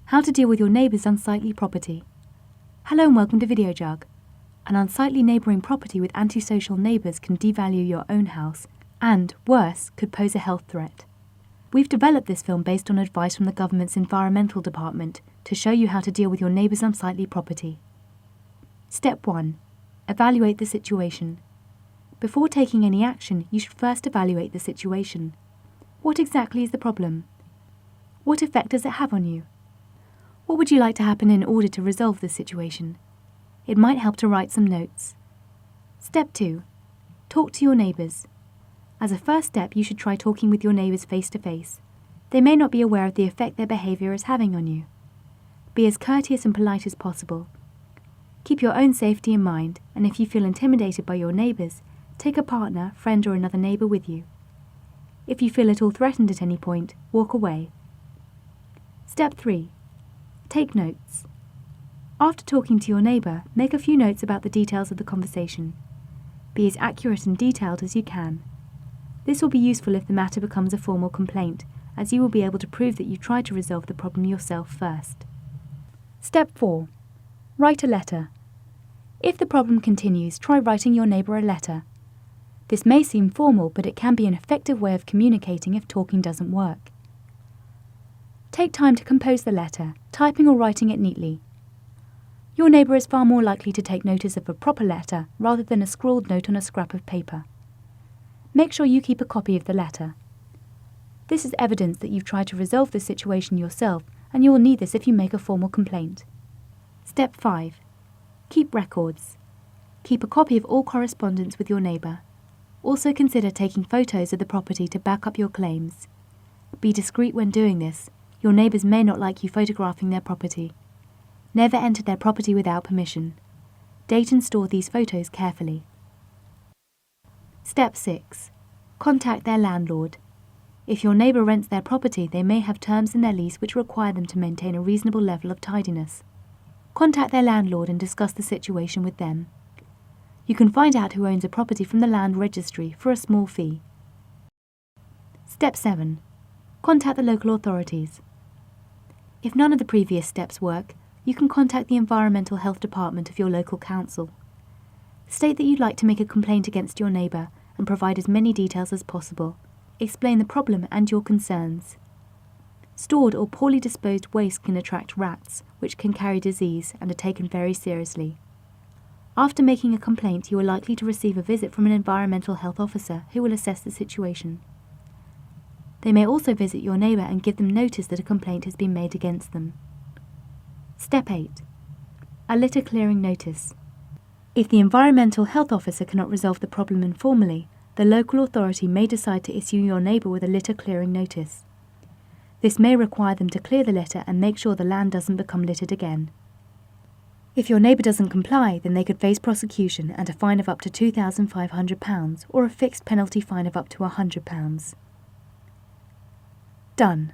How to deal with your neighbour's unsightly property. Hello and welcome to Videojug. An unsightly neighbouring property with antisocial neighbours can devalue your own house and, worse, could pose a health threat. We've developed this film based on advice from the government's environmental department to show you how to deal with your neighbour's unsightly property. Step 1. Evaluate the situation. Before taking any action, you should first evaluate the situation. What exactly is the problem? What effect does it have on you? What would you like to happen in order to resolve this situation? It might help to write some notes. Step 2. Talk to your neighbours. As a first step, you should try talking with your neighbours face to face. They may not be aware of the effect their behaviour is having on you. Be as courteous and polite as possible. Keep your own safety in mind, and if you feel intimidated by your neighbours, take a partner, friend or another neighbour with you. If you feel at all threatened at any point, walk away. Step 3. Take notes. After talking to your neighbour, make a few notes about the details of the conversation. Be as accurate and detailed as you can. This will be useful if the matter becomes a formal complaint, as you will be able to prove that you tried to resolve the problem yourself first. Step 4. Write a letter. If the problem continues, try writing your neighbour a letter. This may seem formal, but it can be an effective way of communicating if talking doesn't work. Take time to compose the letter, typing or writing it neatly. Your neighbour is far more likely to take notice of a proper letter rather than a scrawled note on a scrap of paper. Make sure you keep a copy of the letter. This is evidence that you've tried to resolve the situation yourself, and you will need this if you make a formal complaint. Step 5. Keep records. Keep a copy of all correspondence with your neighbour. Also consider taking photos of the property to back up your claims. Be discreet when doing this. Your neighbours may not like you photographing their property. Never enter their property without permission. Date and store these photos carefully. Step 6. Contact their landlord. If your neighbour rents their property, they may have terms in their lease which require them to maintain a reasonable level of tidiness. Contact their landlord and discuss the situation with them. You can find out who owns a property from the land registry for a small fee. Step 7. Contact the local authorities. If none of the previous steps work, you can contact the Environmental Health Department of your local council. State that you'd like to make a complaint against your neighbour and provide as many details as possible. Explain the problem and your concerns. Stored or poorly disposed waste can attract rats, which can carry disease and are taken very seriously. After making a complaint, you are likely to receive a visit from an environmental health officer who will assess the situation. They may also visit your neighbour and give them notice that a complaint has been made against them. Step 8. A litter clearing notice. If the environmental health officer cannot resolve the problem informally, the local authority may decide to issue your neighbour with a litter clearing notice. This may require them to clear the litter and make sure the land doesn't become littered again. If your neighbour doesn't comply, then they could face prosecution and a fine of up to £2,500 or a fixed penalty fine of up to £100. Done.